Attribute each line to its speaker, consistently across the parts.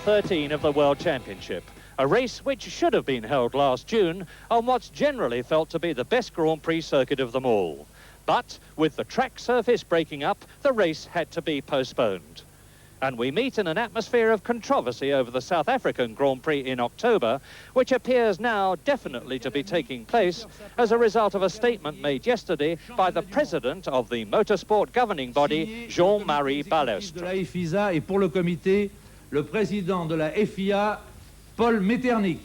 Speaker 1: 13 of the World Championship. A race which should have been held last June on what's generally felt to be the best Grand Prix circuit of them all. But with the track surface breaking up, the race had to be postponed. And we meet in an atmosphere of controversy over the South African Grand Prix in October, which appears now definitely to be taking place as a result of a statement made yesterday by the president of the motorsport governing body, Jean-Marie Balestre.
Speaker 2: De la FISA et pour le comité, le président de la FIA, Paul Metternich.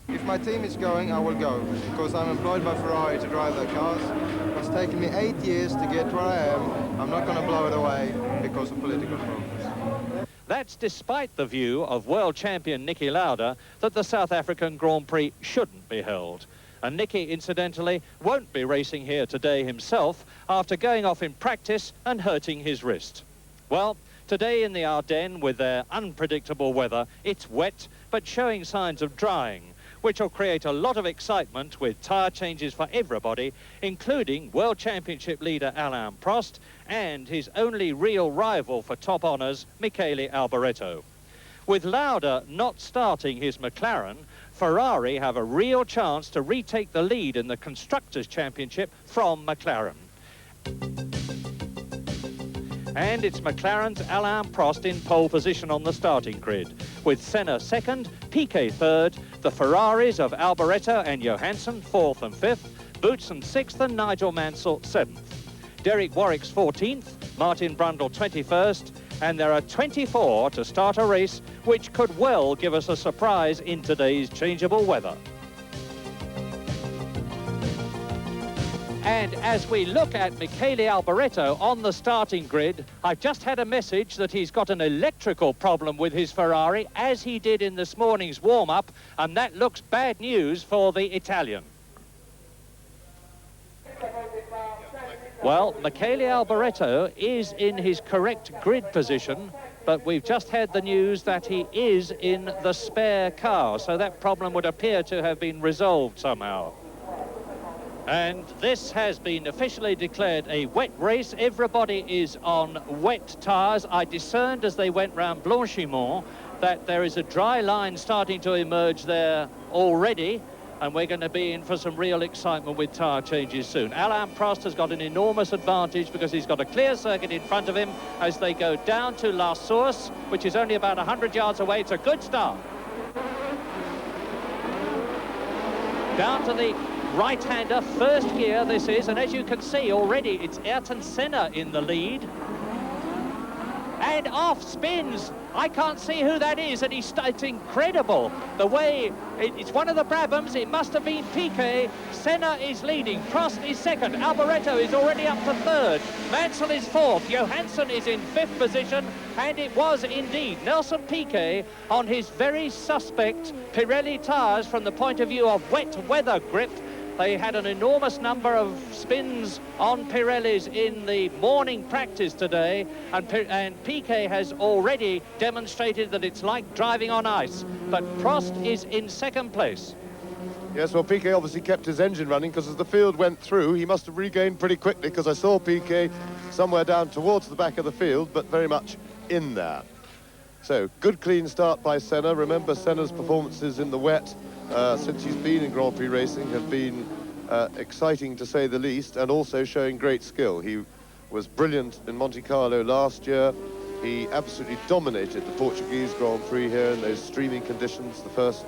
Speaker 3: If my team is going, I will go, because I'm employed by Ferrari to drive their cars. It's taken me 8 years to get where I am. I'm not going to blow it away because of political problems.
Speaker 1: That's despite the view of world champion Niki Lauda that the South African Grand Prix shouldn't be held. And Niki, incidentally, won't be racing here today himself after going off in practice and hurting his wrist. Well, today in the Ardennes, with their unpredictable weather, it's wet but showing signs of drying, which will create a lot of excitement with tyre changes for everybody, including World Championship leader Alain Prost and his only real rival for top honours, Michele Alboreto. With Lauda not starting his McLaren, Ferrari have a real chance to retake the lead in the Constructors' Championship from McLaren. And it's McLaren's Alain Prost in pole position on the starting grid, with Senna second, Piquet third, the Ferraris of Alboreto and Johansson fourth and fifth, Boutsen sixth and Nigel Mansell seventh. Derek Warwick's 14th, Martin Brundle 21st, and there are 24 to start a race which could well give us a surprise in today's changeable weather. And as we look at Michele Alboreto on the starting grid, I've just had a message that he's got an electrical problem with his Ferrari, as he did in this morning's warm-up, and that looks bad news for the Italian. Well, Michele Alboreto is in his correct grid position, but we've just had the news that he is in the spare car, so that problem would appear to have been resolved somehow. And this has been officially declared a wet race. Everybody is on wet tyres. I discerned as they went round Blanchimont that there is a dry line starting to emerge there already, and we're going to be in for some real excitement with tyre changes soon. Alain Prost has got an enormous advantage because he's got a clear circuit in front of him as they go down to La Source, which is only about 100 yards away. It's a good start. Down to the right-hander, first gear this is, and as you can see already, it's Ayrton Senna in the lead. And off spins. I can't see who that is, and it's incredible. The way, it's one of the Brabhams, it must have been Piquet. Senna is leading, Prost is second, Alboreto is already up to third, Mansell is fourth, Johansson is in fifth position, and it was indeed Nelson Piquet on his very suspect Pirelli tyres from the point of view of wet weather grip. They had an enormous number of spins on Pirellis in the morning practice today, and Piquet has already demonstrated that it's like driving on ice. But Prost is in second place.
Speaker 4: Yes, well, Piquet obviously kept his engine running because as the field went through, he must have regained pretty quickly, because I saw Piquet somewhere down towards the back of the field, but very much in there. So, good clean start by Senna. Remember, Senna's performances in the wet since he's been in Grand Prix racing have been exciting to say the least, and also showing great skill. He was brilliant in Monte Carlo last year. He absolutely dominated the Portuguese Grand Prix here in those streaming conditions, the first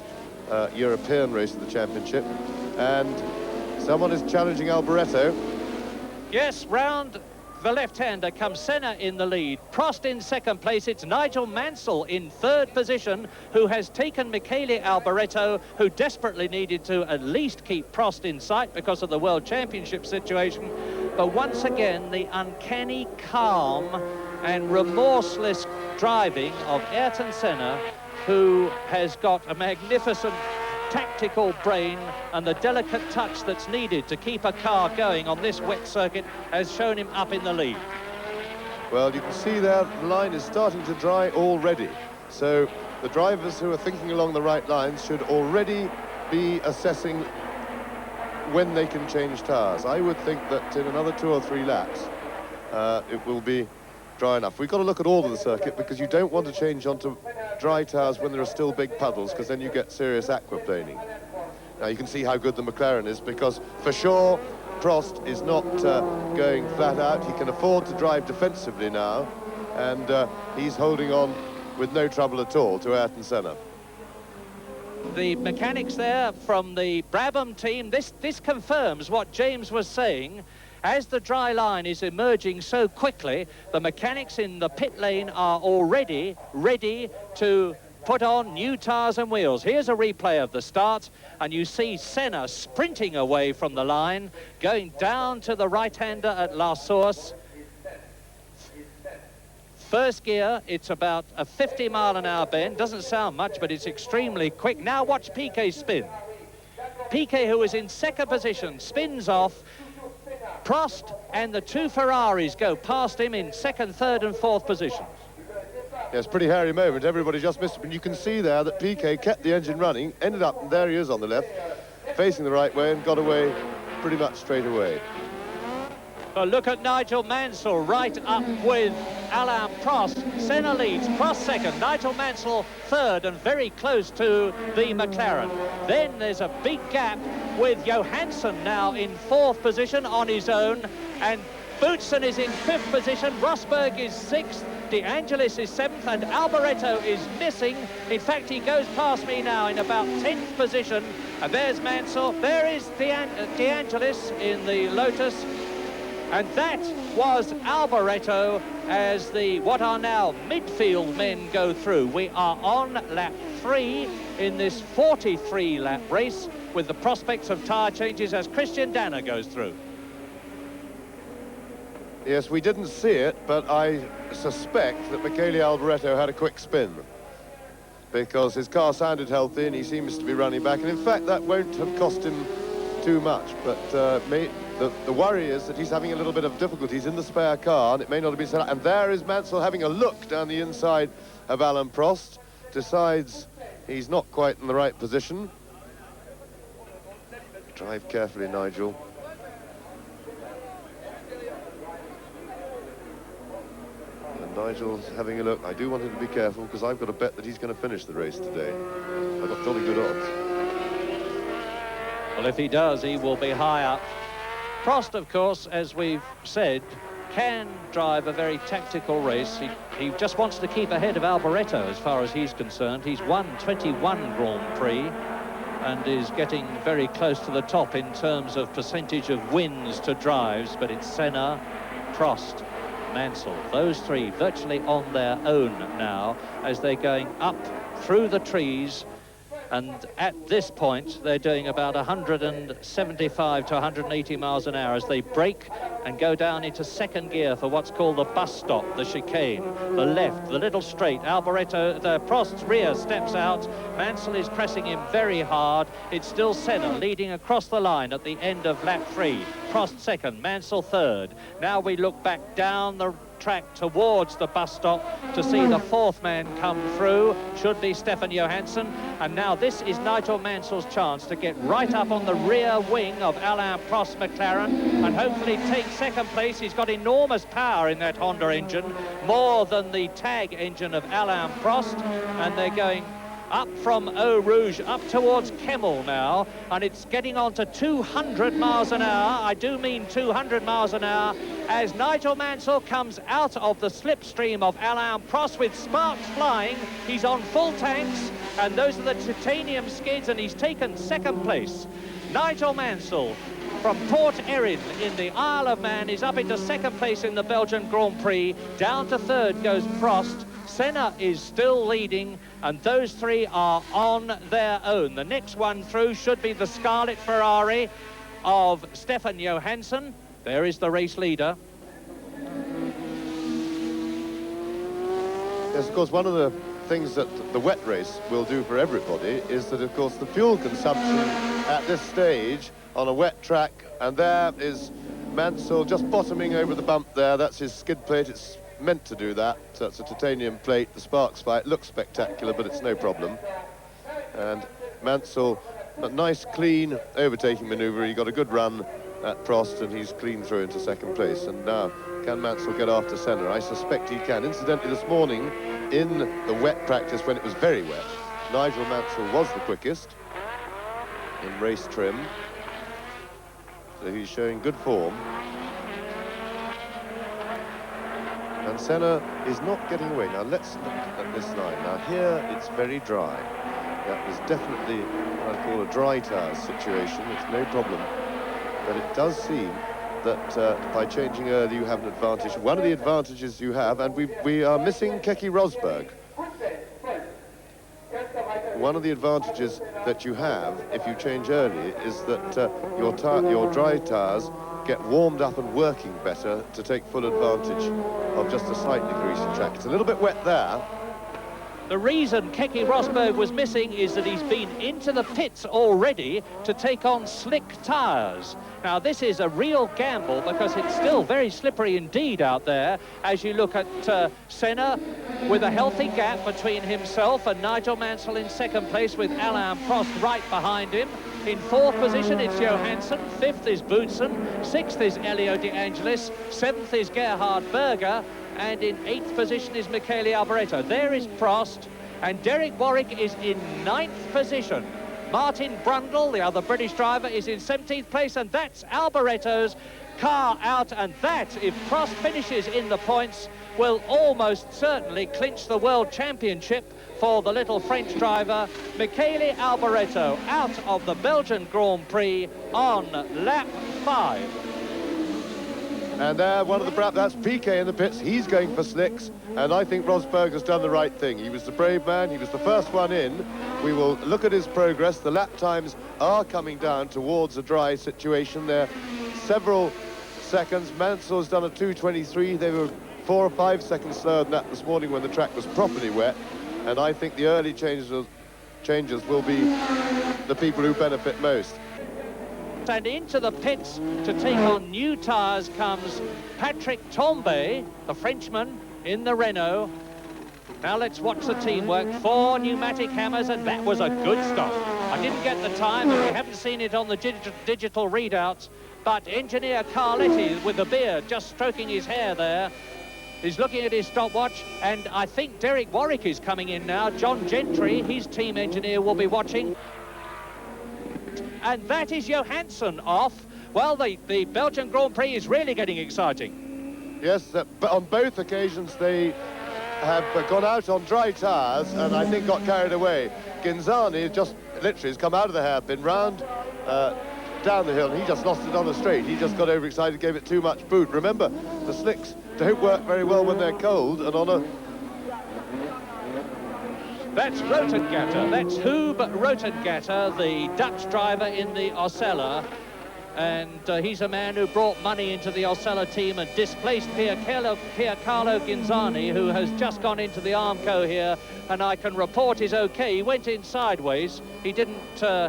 Speaker 4: European race of the championship. And someone is challenging Alboreto.
Speaker 1: Yes, round the left-hander comes Senna in the lead. Prost in second place. It's Nigel Mansell in third position, who has taken Michele Alboreto, who desperately needed to at least keep Prost in sight because of the World Championship situation. But once again, the uncanny calm and remorseless driving of Ayrton Senna, who has got a magnificent tactical brain and the delicate touch that's needed to keep a car going on this wet circuit, has shown him up in the lead.
Speaker 4: Well, you can see there the line is starting to dry already. So the drivers who are thinking along the right lines should already be assessing when they can change tyres. I would think that in another 2 or 3 laps, it will be dry enough. We've got to look at all of the circuit because you don't want to change onto dry tyres when there are still big puddles, because then you get serious aquaplaning. Now you can see how good the McLaren is, because for sure Prost is not going flat out. He can afford to drive defensively now, and he's holding on with no trouble at all to Ayrton Senna.
Speaker 1: The mechanics there from the Brabham team, this confirms what James was saying. As the dry line is emerging so quickly, the mechanics in the pit lane are already ready to put on new tyres and wheels. Here's a replay of the start, and you see Senna sprinting away from the line, going down to the right-hander at La Source. First gear, it's about a 50-mile-an-hour bend. Doesn't sound much, but it's extremely quick. Now watch Piquet spin. Piquet, who is in second position, spins off. Prost and the two Ferraris go past him in second, third and fourth positions.
Speaker 4: Yes, pretty hairy moment. Everybody just missed it. And you can see there that Piquet kept the engine running, ended up, and there he is on the left, facing the right way, and got away pretty much straight away.
Speaker 1: Well, look at Nigel Mansell right up with Alain Prost. Senna leads, Prost second, Nigel Mansell third, and very close to the McLaren. Then there's a big gap with Johansson now in fourth position on his own, and Boutsen is in fifth position, Rosberg is sixth, De Angelis is seventh, and Alboreto is missing. In fact, he goes past me now in about 10th position, and there's Mansell. There is De Angelis in the Lotus. And that was Alboreto as the what are now midfield men go through. We are on lap 3 in this 43-lap race with the prospects of tyre changes as Christian Danner goes through.
Speaker 4: Yes, we didn't see it, but I suspect that Michele Alboreto had a quick spin, because his car sounded healthy and he seems to be running back. And in fact, that won't have cost him too much, but the worry is that he's having a little bit of difficulties in the spare car, and it may not have been set up. And there is Mansell having a look down the inside of Alain Prost, decides he's not quite in the right position. Drive carefully, Nigel. And Nigel's having a look. I do want him to be careful, because I've got a bet that he's going to finish the race today. I've got jolly good odds.
Speaker 1: Well, if he does, he will be high up. Prost, of course, as we've said, can drive a very tactical race. He just wants to keep ahead of Alboreto as far as he's concerned. He's won 21 Grand Prix and is getting very close to the top in terms of percentage of wins to drives, but it's Senna, Prost, Mansell, those three virtually on their own now as they're going up through the trees. And at this point, they're doing about 175 to 180 miles an hour as they brake and go down into second gear for what's called the bus stop, the chicane, the left, the little straight. Alboreto, the Prost's rear steps out. Mansell is pressing him very hard. It's still Senna leading across the line at the end of lap 3. Prost second, Mansell third. Now we look back down the track towards the bus stop to see the fourth man come through. Should be Stefan Johansson. And now this is Nigel Mansell's chance to get right up on the rear wing of Alain Prost's McLaren and hopefully take second place. He's got enormous power in that Honda engine, more than the tag engine of Alain Prost, and they're going up from Eau Rouge up towards Kemmel now, and it's getting on to 200 miles an hour. I do mean 200 miles an hour as Nigel Mansell comes out of the slipstream of Alain Prost with sparks flying. He's on full tanks, and those are the titanium skids, and he's taken second place. Nigel Mansell from Port Erin in the Isle of Man is up into second place in the Belgian Grand Prix. Down to third goes Prost. Senna is still leading, and those three are on their own. The next one through should be the Scarlet Ferrari of Stefan Johansson. There is the race leader.
Speaker 4: Yes, of course, one of the things that the wet race will do for everybody is that, of course, the fuel consumption at this stage on a wet track, and there is Mansell just bottoming over the bump there. That's his skid plate. It's meant to do that. So it's a titanium plate. The sparks fly. It looks spectacular, but it's no problem. And Mansell, a nice, clean overtaking manoeuvre. He got a good run at Prost, and he's clean through into second place. And now can Mansell get after Senna? I suspect he can. Incidentally, this morning, in the wet practice, when it was very wet, Nigel Mansell was the quickest in race trim. So he's showing good form. And Senna is not getting away. Now let's look at this line. Now here it's very dry. That was definitely what I call a dry tires situation. It's no problem. But it does seem that by changing early you have an advantage. One of the advantages you have, and we are missing Keke Rosberg. One of the advantages that you have if you change early is that your dry tires get warmed up and working better to take full advantage of just a slightly greasy track. It's a little bit wet there.
Speaker 1: The reason Keke Rosberg was missing is that he's been into the pits already to take on slick tyres. Now, this is a real gamble because it's still very slippery indeed out there. As you look at Senna with a healthy gap between himself and Nigel Mansell in second place with Alain Prost right behind him. In fourth position, it's Johansson. Fifth is Boutsen. Sixth is Elio De Angelis. Seventh is Gerhard Berger. And in eighth position is Michele Alboreto. There is Prost, and Derek Warwick is in ninth position. Martin Brundle, the other British driver, is in 17th place, and that's Alboreto's car out, and that, if Prost finishes in the points, will almost certainly clinch the World Championship for the little French driver. Michele Alboreto out of the Belgian Grand Prix on lap 5.
Speaker 4: And there, one of the that's Piquet in the pits. He's going for slicks, and I think Rosberg has done the right thing. He was the brave man. He was the first one in. We will look at his progress. The lap times are coming down towards a dry situation. They're several seconds. Mansell's done a 2:23. They were 4 or 5 seconds slower than that this morning when the track was properly wet. And I think the early changes will be the people who benefit most.
Speaker 1: And into the pits to take on new tyres comes Patrick Tambay, the Frenchman in the Renault. Now let's watch the teamwork. 4 pneumatic hammers, and that was a good stop. I didn't get the time, and we haven't seen it on the digital readouts, but engineer Carletti with the beard just stroking his hair there. He's looking at his stopwatch, and I think Derek Warwick is coming in now. John Gentry, his team engineer, will be watching. And that is Johansson off. Well, the Belgian Grand Prix is really getting exciting.
Speaker 4: Yes, but on both occasions they have gone out on dry tyres and I think got carried away. Ghinzani just literally has come out of the hairpin round down the hill, and he just lost it on the straight. He just got overexcited, gave it too much boot. Remember, the slicks don't work very well when they're cold, and on a...
Speaker 1: That's Rotengatter, that's Hoob Rotengatter, the Dutch driver in the Osella. And he's a man who brought money into the Osella team and displaced Piercarlo Ghinzani, who has just gone into the Armco here, and I can report is okay. He went in sideways. He didn't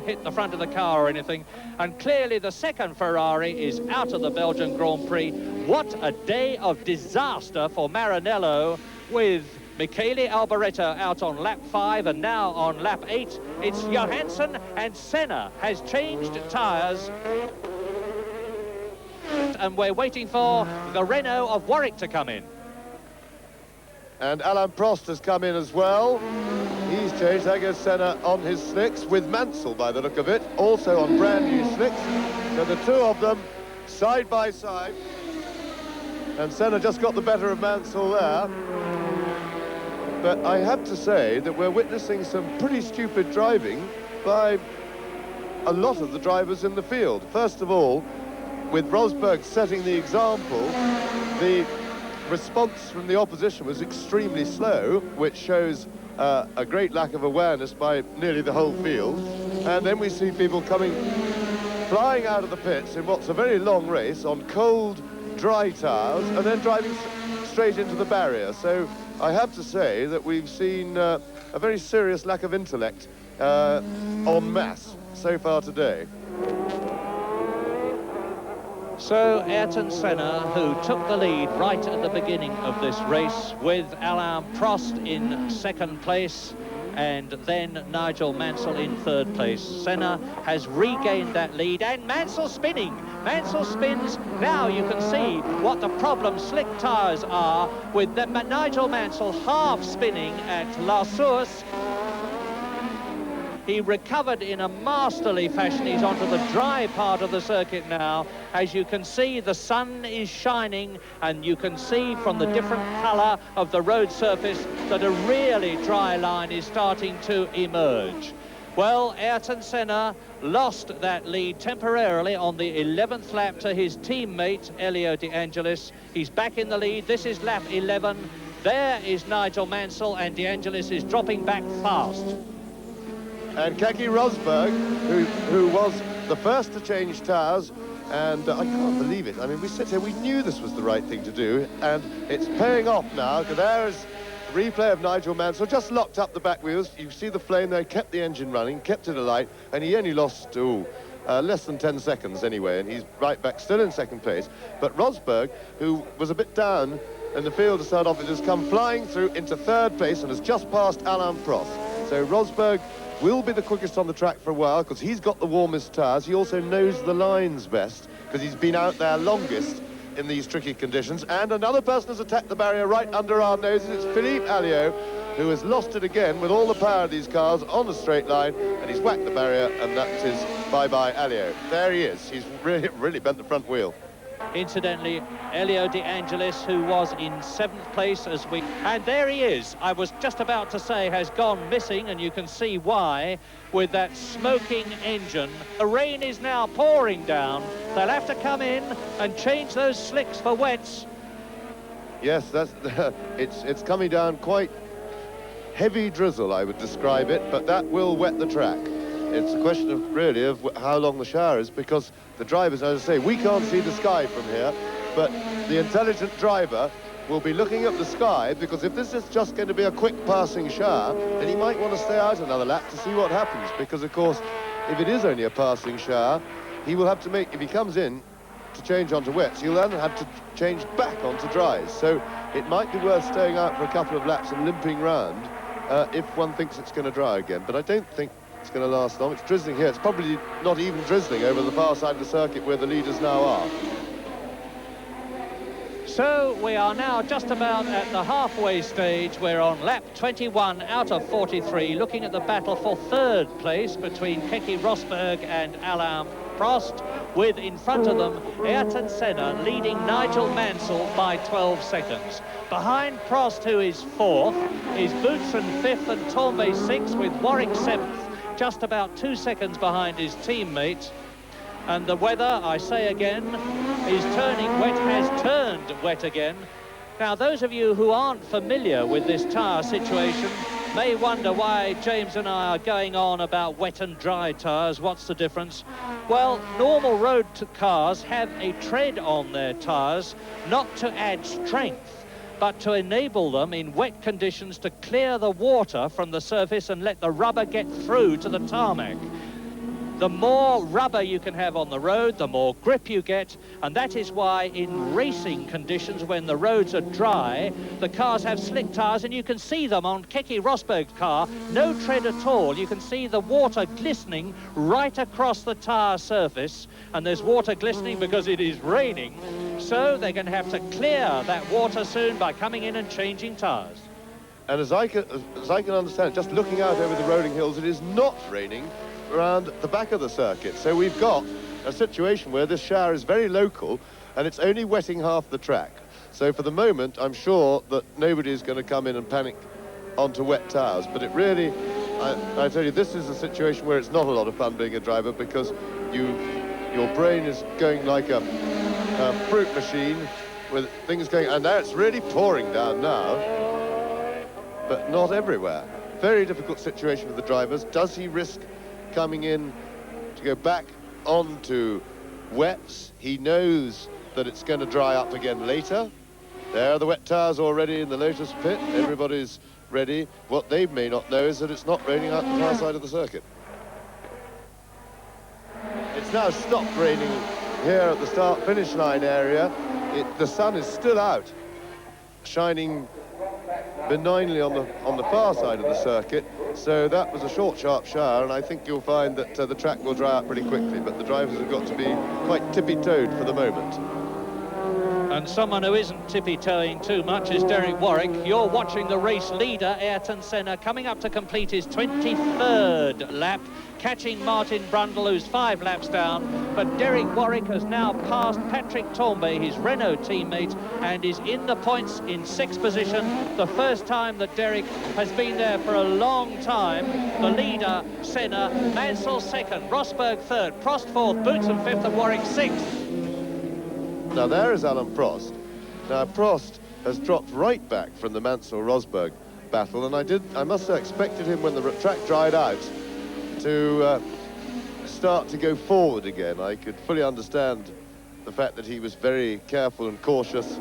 Speaker 1: hit the front of the car or anything. And clearly the second Ferrari is out of the Belgian Grand Prix. What a day of disaster for Maranello, with Michele Alboreto out on lap 5 and now on lap 8. It's Johansson, and Senna has changed tyres. And we're waiting for the Renault of Warwick to come in.
Speaker 4: And Alain Prost has come in as well. He's changed. There goes Senna on his slicks with Mansell by the look of it, also on brand new slicks. So the two of them side by side. And Senna just got the better of Mansell there. But I have to say that we're witnessing some pretty stupid driving by a lot of the drivers in the field. First of all, with Rosberg setting the example, the response from the opposition was extremely slow, which shows a great lack of awareness by nearly the whole field. And then we see people flying out of the pits in what's a very long race on cold, dry tyres, and then driving straight into the barrier. So I have to say that we've seen a very serious lack of intellect en masse so far today.
Speaker 1: So Ayrton Senna, who took the lead right at the beginning of this race with Alain Prost in second place, and then Nigel Mansell in third place. Senna has regained that lead, and Mansell spinning. Mansell spins. Now you can see what the problem slick tyres are with Nigel Mansell half spinning at La Source. He recovered in a masterly fashion. He's onto the dry part of the circuit now. As you can see, the sun is shining, and you can see from the different colour of the road surface that a really dry line is starting to emerge. Well, Ayrton Senna lost that lead temporarily on the 11th lap to his teammate, Elio De Angelis. He's back in the lead. This is lap 11. There is Nigel Mansell, and De Angelis is dropping back fast.
Speaker 4: And Keke Rosberg, who was the first to change tyres, and I can't believe it. I mean, we sit here, we knew this was the right thing to do, and it's paying off now, because there is a replay of Nigel Mansell, just locked up the back wheels. You see the flame there, kept the engine running, kept it alight, and he only lost, less than 10 seconds anyway, and he's right back, still in second place. But Rosberg, who was a bit down in the field to start off, has come flying through into third place and has just passed Alain Prost. So Rosberg will be the quickest on the track for a while because he's got the warmest tyres. He also knows the lines best because he's been out there longest in these tricky conditions. And another person has attacked the barrier right under our noses. It's Philippe Alliot, who has lost it again with all the power of these cars on the straight line, and he's whacked the barrier, and that is bye-bye Alliot. There he is. He's really bent the front wheel.
Speaker 1: Incidentally, Elio De Angelis, who was in 7th place and there he is, I was just about to say, has gone missing, and you can see why, with that smoking engine. The rain is now pouring down. They'll have to come in and change those slicks for wets.
Speaker 4: Yes, that's it's coming down quite heavy drizzle, I would describe it, but that will wet the track. It's a question of really of how long the shower is, because the drivers, as I say, we can't see the sky from here, but the intelligent driver will be looking at the sky, because if this is just going to be a quick passing shower, then he might want to stay out another lap to see what happens, because of course, if it is only a passing shower, he will have to make, if he comes in to change onto wets, he'll then have to change back onto dries. So it might be worth staying out for a couple of laps and limping round if one thinks it's going to dry again, but I don't think it's going to last long. It's drizzling here. It's probably not even drizzling over the far side of the circuit where the leaders now are.
Speaker 1: So we are now just about at the halfway stage. We're on lap 21 out of 43, looking at the battle for third place between Keke Rosberg and Alain Prost, with in front of them Ayrton Senna leading Nigel Mansell by 12 seconds. Behind Prost, who is 4th, is Boutsen 5th and Tombe 6th, with Warwick 7th. Just about 2 seconds behind his teammate. And the weather, I say again, is turning wet, has turned wet again. Now, those of you who aren't familiar with this tyre situation may wonder why James and I are going on about wet and dry tyres. What's the difference? Well, normal road cars have a tread on their tyres, not to add strength, but to enable them in wet conditions to clear the water from the surface and let the rubber get through to the tarmac. The more rubber you can have on the road, the more grip you get, and that is why in racing conditions, when the roads are dry, the cars have slick tyres, and you can see them on Keke Rosberg's car. No tread at all. You can see the water glistening right across the tyre surface, and there's water glistening because it is raining. So they're going to have to clear that water soon by coming in and changing tyres.
Speaker 4: And as I can understand, just looking out over the rolling hills, it is not raining around the back of the circuit. So we've got a situation where this shower is very local and it's only wetting half the track. So for the moment, I'm sure that nobody's going to come in and panic onto wet tyres. But it really, I tell you, this is a situation where it's not a lot of fun being a driver, because your brain is going like a fruit machine with things going, and now it's really pouring down now, but not everywhere. Very difficult situation for the drivers. Does he risk coming in to go back onto wets? He knows that it's going to dry up again later. There are the wet tyres already in the Lotus pit. Everybody's ready. What they may not know is that it's not raining out the far side of the circuit. It's now stopped raining here at the start-finish line area. The sun is still out, shining benignly on the far side of the circuit. So that was a short, sharp shower, and I think you'll find that the track will dry out pretty quickly, but the drivers have got to be quite tippy-toed for the moment.
Speaker 1: And someone who isn't tippy-toeing too much is Derek Warwick. You're watching the race leader, Ayrton Senna, coming up to complete his 23rd lap, catching Martin Brundle, who's 5 laps down. But Derek Warwick has now passed Patrick Tambay, his Renault teammate, and is in the points in 6th position. The first time that Derek has been there for a long time. The leader, Senna, Mansell 2nd, Rosberg 3rd, Prost 4th, Boutsen 5th, and Warwick 6th.
Speaker 4: Now there is Alan Prost. Now Prost has dropped right back from the Mansell-Rosberg battle, and I must have expected him when the track dried out to start to go forward again. I could fully understand the fact that he was very careful and cautious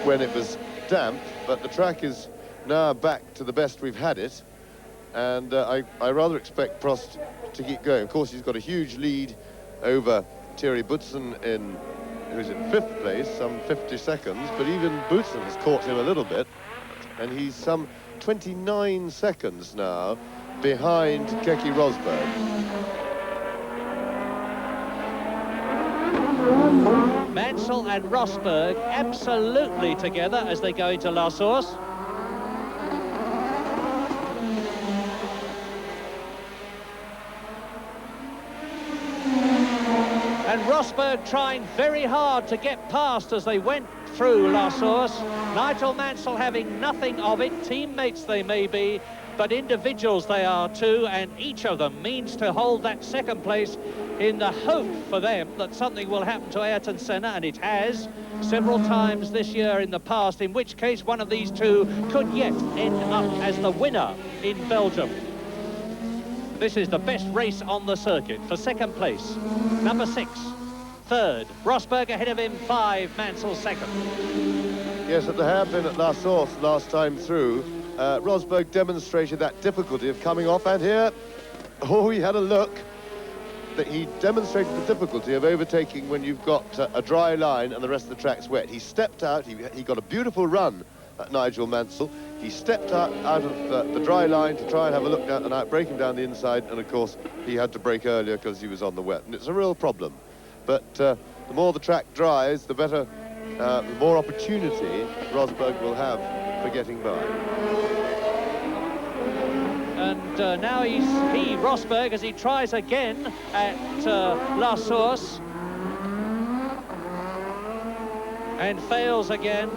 Speaker 4: when it was damp, but the track is now back to the best we've had it, and I rather expect Prost to keep going. Of course, he's got a huge lead over Thierry Boutsen, who's in 5th place, some 50 seconds, but even Boutsen has caught him a little bit, and he's some 29 seconds now behind Keke Rosberg.
Speaker 1: Mansell and Rosberg absolutely together as they go into La Source. And Rosberg trying very hard to get past as they went through La Source. Nigel Mansell having nothing of it. Teammates they may be, but individuals they are too, and each of them means to hold that 2nd place in the hope for them that something will happen to Ayrton Senna, and it has several times this year in the past, in which case one of these two could yet end up as the winner in Belgium. This is the best race on the circuit for 2nd place. Number 6, 3rd. Rosberg ahead of him, 5, Mansell 2nd.
Speaker 4: Yes, at the hairpin at La Source last time through, Rosberg demonstrated that difficulty of coming off, and here, he had a look. That he demonstrated the difficulty of overtaking when you've got a dry line and the rest of the track's wet. He stepped out, he got a beautiful run at Nigel Mansell. He stepped out of the dry line to try and have a look down and out, break him down the inside, and of course he had to brake earlier because he was on the wet, and it's a real problem. But the more the track dries, the better, the more opportunity Rosberg will have for getting by.
Speaker 1: And now Rosberg, as he tries again at La Source, and fails again.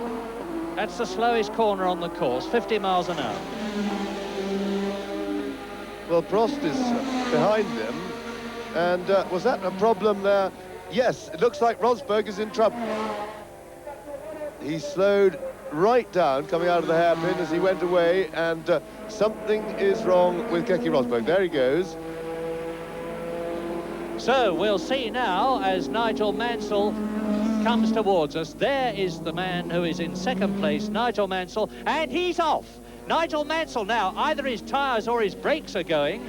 Speaker 1: That's the slowest corner on the course, 50 miles an hour.
Speaker 4: Well, Prost is behind him, and was that a problem there? Yes, it looks like Rosberg is in trouble. He slowed right down coming out of the hairpin as he went away, and something is wrong with Keke Rosberg. There he goes.
Speaker 1: So we'll see now as Nigel Mansell comes towards us. There is the man who is in 2nd place, Nigel Mansell, and he's off. Nigel Mansell now, either his tyres or his brakes are going,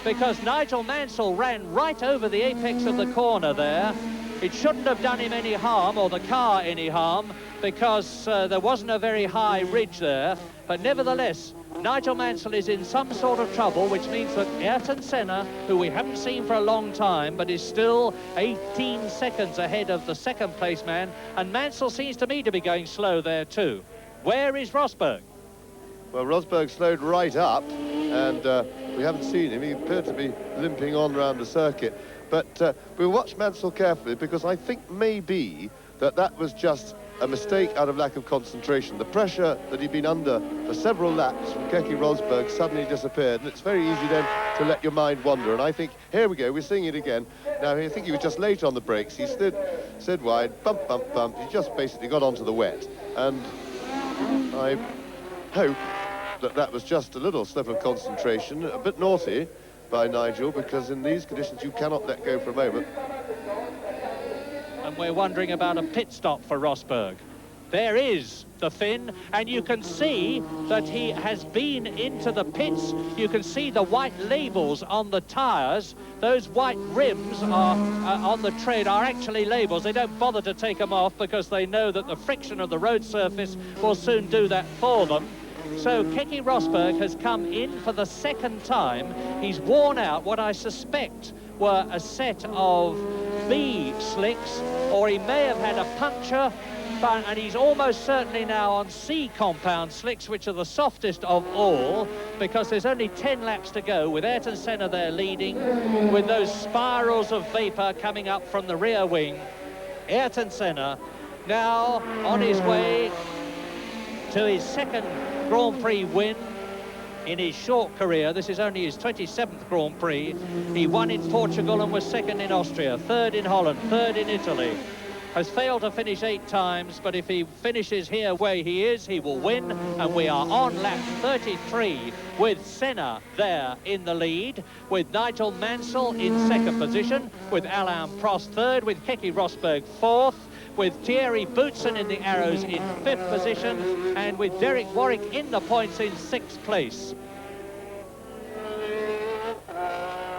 Speaker 1: because Nigel Mansell ran right over the apex of the corner there. It shouldn't have done him any harm, or the car any harm, because there wasn't a very high ridge there, but nevertheless, Nigel Mansell is in some sort of trouble, which means that Ayrton Senna, who we haven't seen for a long time, but is still 18 seconds ahead of the 2nd place man, and Mansell seems to me to be going slow there too. Where is Rosberg?
Speaker 4: Well, Rosberg slowed right up, and we haven't seen him. He appeared to be limping on around the circuit. But we'll watch Mansell carefully, because I think maybe that was just a mistake out of lack of concentration. The pressure that he'd been under for several laps from Keke Rosberg suddenly disappeared, and it's very easy then to let your mind wander. And I think, here we go, we're seeing it again. Now, I think he was just late on the brakes. He slid wide, bump, bump, bump. He just basically got onto the wet. And I hope that was just a little slip of concentration, a bit naughty by Nigel, because in these conditions you cannot let go for a moment.
Speaker 1: And we're wondering about a pit stop for Rosberg. There is the Finn, and you can see that he has been into the pits. You can see the white labels on the tyres. Those white rims are on the tread are actually labels. They don't bother to take them off because they know that the friction of the road surface will soon do that for them. So Keke Rosberg has come in for the second time. He's worn out what I suspect were a set of B slicks, or he may have had a puncture, and he's almost certainly now on C compound slicks, which are the softest of all, because there's only 10 laps to go, with Ayrton Senna there leading, with those spirals of vapour coming up from the rear wing. Ayrton Senna now on his way to his second Grand Prix win in his short career. This is only his 27th Grand Prix. He won in Portugal and was second in Austria, third in Holland, third in Italy. Has failed to finish 8 times, but if he finishes here where he is, he will win. And we are on lap 33 with Senna there in the lead, with Nigel Mansell in second position, with Alain Prost third, with Keke Rosberg fourth, with Thierry Boutsen in the arrows in 5th position, and with Derek Warwick in the points in 6th place.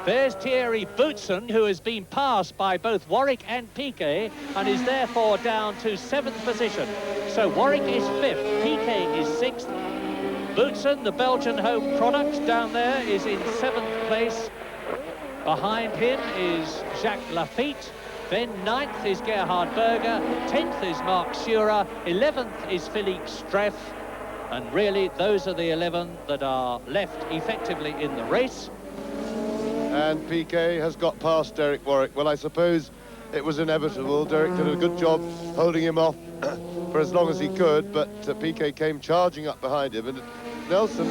Speaker 1: There's Thierry Boutsen, who has been passed by both Warwick and Piquet, and is therefore down to 7th position. So Warwick is 5th, Piquet is 6th. Boutsen, the Belgian home product, down there is in 7th place. Behind him is Jacques Lafitte. Then 9th is Gerhard Berger, 10th is Marc Surer, 11th is Philippe Streff, and really those are the 11 that are left effectively in the race.
Speaker 4: And Piquet has got past Derek Warwick. Well, I suppose it was inevitable. Derek did a good job holding him off for as long as he could, but Piquet came charging up behind him, and Nelson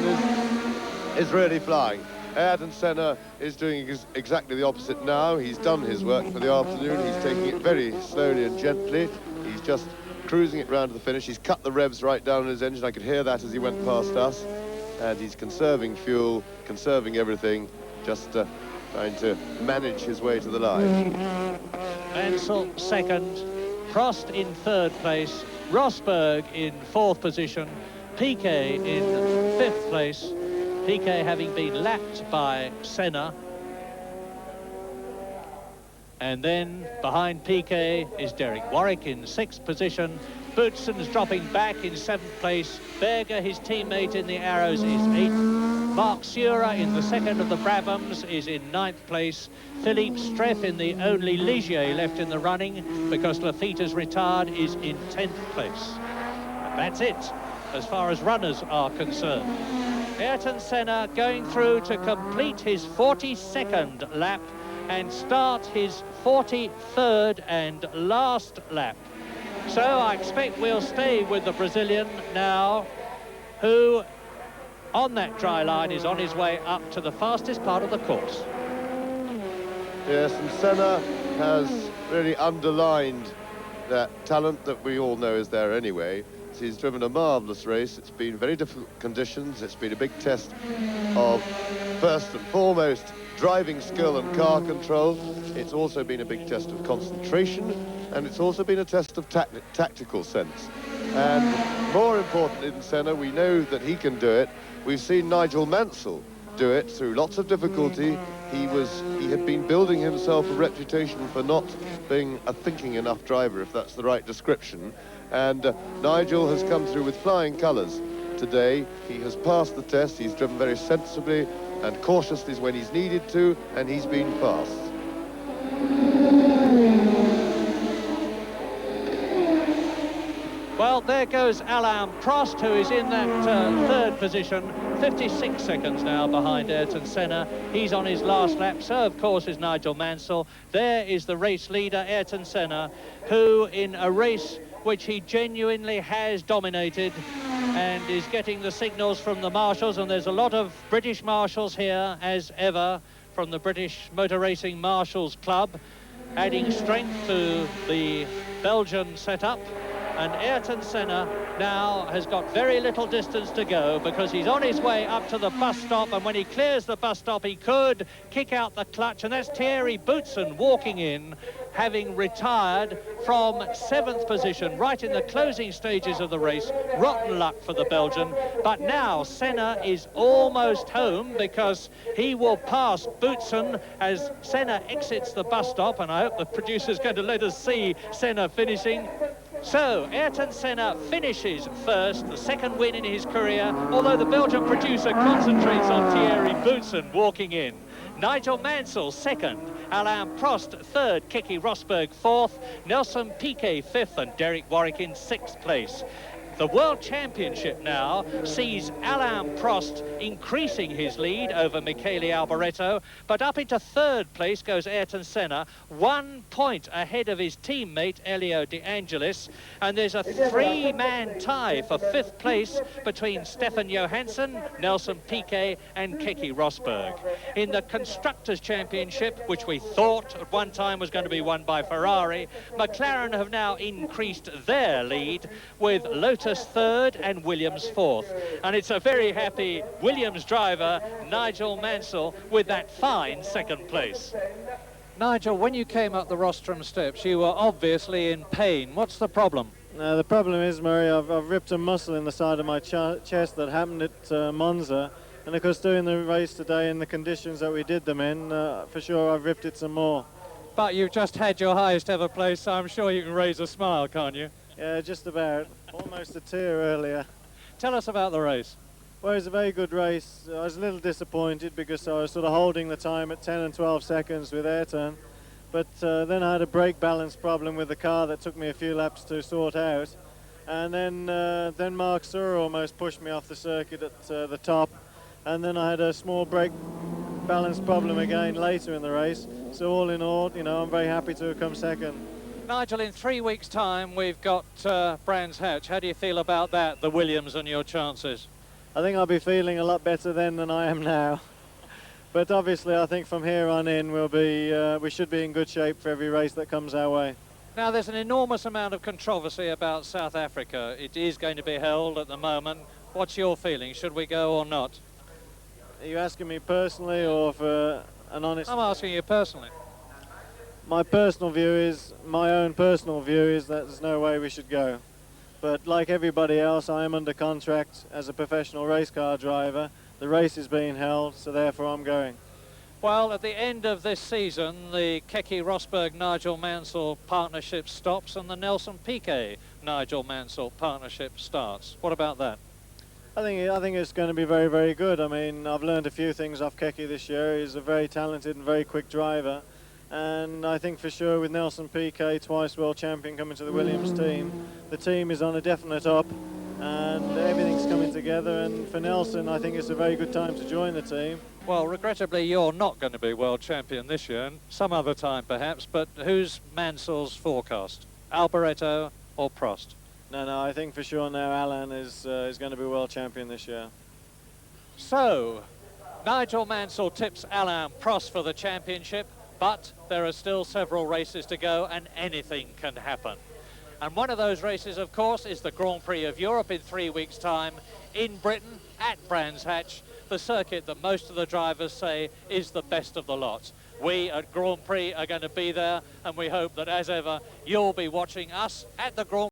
Speaker 4: is really flying. Ayrton Senna is doing exactly the opposite now. He's done his work for the afternoon. He's taking it very slowly and gently. He's just cruising it round to the finish. He's cut the revs right down in his engine. I could hear that as he went past us. And he's conserving fuel, conserving everything, just trying to manage his way to the line.
Speaker 1: Mansell second, Prost in 3rd place, Rosberg in 4th position, Piquet in 5th place, Piquet having been lapped by Senna. And then behind Piquet is Derek Warwick in 6th position. Boutsen's dropping back in 7th place. Berger, his teammate in the arrows, is 8th. Marc Surer in the second of the Brabhams is in 9th place. Philippe Streff, in the only Ligier left in the running because Lafitte has retired, is in 10th place. And that's it as far as runners are concerned. Ayrton Senna going through to complete his 42nd lap and start his 43rd and last lap. So I expect we'll stay with the Brazilian now, who on that dry line is on his way up to the fastest part of the course.
Speaker 4: Yes, and Senna has really underlined that talent that we all know is there anyway. He's driven a marvellous race. It's been very difficult conditions. It's been a big test of, first and foremost, driving skill and car control. It's also been a big test of concentration, and it's also been a test of tactical sense. And more importantly than Senna, we know that he can do it. We've seen Nigel Mansell do it through lots of difficulty. He had been building himself a reputation for not being a thinking enough driver, if that's the right description. And Nigel has come through with flying colours today. He has passed the test. He's driven very sensibly and cautiously when he's needed to, and he's been fast.
Speaker 1: Well, there goes Alain Prost, who is in that 3rd position, 56 seconds now behind Ayrton Senna. He's on his last lap, so of course is Nigel Mansell. There is the race leader, Ayrton Senna, who in a race which he genuinely has dominated and is getting the signals from the marshals, and there's a lot of British marshals here, as ever, from the British Motor Racing Marshals Club, adding strength to the Belgian setup. And Ayrton Senna now has got very little distance to go because he's on his way up to the bus stop, and when he clears the bus stop he could kick out the clutch, and that's Thierry Boutsen walking in, having retired from 7th position right in the closing stages of the race. Rotten luck for the Belgian, but now Senna is almost home because he will pass Boutsen as Senna exits the bus stop, and I hope the producer's going to let us see Senna finishing. So, Ayrton Senna finishes first, the second win in his career, although the Belgian producer concentrates on Thierry Boutsen walking in. Nigel Mansell second, Alain Prost third, Keke Rosberg fourth, Nelson Piquet fifth, and Derek Warwick in sixth place. The World Championship now sees Alain Prost increasing his lead over Michele Alboreto, but up into third place goes Ayrton Senna, 1 point ahead of his teammate Elio De Angelis, and there's a three-man tie for fifth place between Stefan Johansson, Nelson Piquet and Keke Rosberg. In the Constructors' Championship, which we thought at one time was going to be won by Ferrari, McLaren have now increased their lead with Lotus third and Williams fourth, and it's a very happy Williams driver Nigel Mansell with that fine second place. Nigel, when you came up the rostrum steps you were obviously in pain. What's the problem?
Speaker 5: The problem is, Murray, I've ripped a muscle in the side of my chest that happened at Monza, and of course doing the race today in the conditions that we did them in, for sure I've ripped it some more.
Speaker 1: But you've just had your highest ever place, so I'm sure you can raise a smile, can't you?
Speaker 5: Yeah, just about. Almost a tear earlier.
Speaker 1: Tell us about the race.
Speaker 5: Well, it was a very good race. I was a little disappointed because I was sort of holding the time at 10 and 12 seconds with Ayrton. But then I had a brake balance problem with the car that took me a few laps to sort out. And then Mark Surer almost pushed me off the circuit at the top. And then I had a small brake balance problem again later in the race. So all in all, you know, I'm very happy to have come second.
Speaker 1: Nigel, in 3 weeks' time, we've got Brands Hatch. How do you feel about that, the Williams, and your chances?
Speaker 5: I think I'll be feeling a lot better then than I am now. But obviously, I think from here on in, we should be in good shape for every race that comes our way.
Speaker 1: Now, there's an enormous amount of controversy about South Africa. It is going to be held at the moment. What's your feeling? Should we go or not?
Speaker 5: Are you asking me personally or for an honest...
Speaker 1: I'm asking you personally.
Speaker 5: My own personal view is that there's no way we should go. But like everybody else, I am under contract as a professional race car driver. The race is being held, so therefore I'm going.
Speaker 1: Well, at the end of this season, the Keke Rosberg-Nigel Mansell partnership stops and the Nelson Piquet-Nigel Mansell partnership starts. What about that?
Speaker 5: I think it's going to be very, very good. I mean, I've learned a few things off Keke this year. He's a very talented and very quick driver. And I think for sure with Nelson Piquet, twice world champion, coming to the Williams team, the team is on a definite up and everything's coming together. And for Nelson, I think it's a very good time to join the team.
Speaker 1: Well, regrettably, you're not going to be world champion this year, and some other time perhaps, but who's Mansell's forecast? Alboreto or Prost?
Speaker 5: No, I think for sure now Alain is going to be world champion this year.
Speaker 1: So, Nigel Mansell tips Alain Prost for the championship, but there are still several races to go and anything can happen. And one of those races, of course, is the Grand Prix of Europe in 3 weeks' time in Britain at Brands Hatch, the circuit that most of the drivers say is the best of the lot. We at Grand Prix are going to be there, and we hope that, as ever, you'll be watching us at the Grand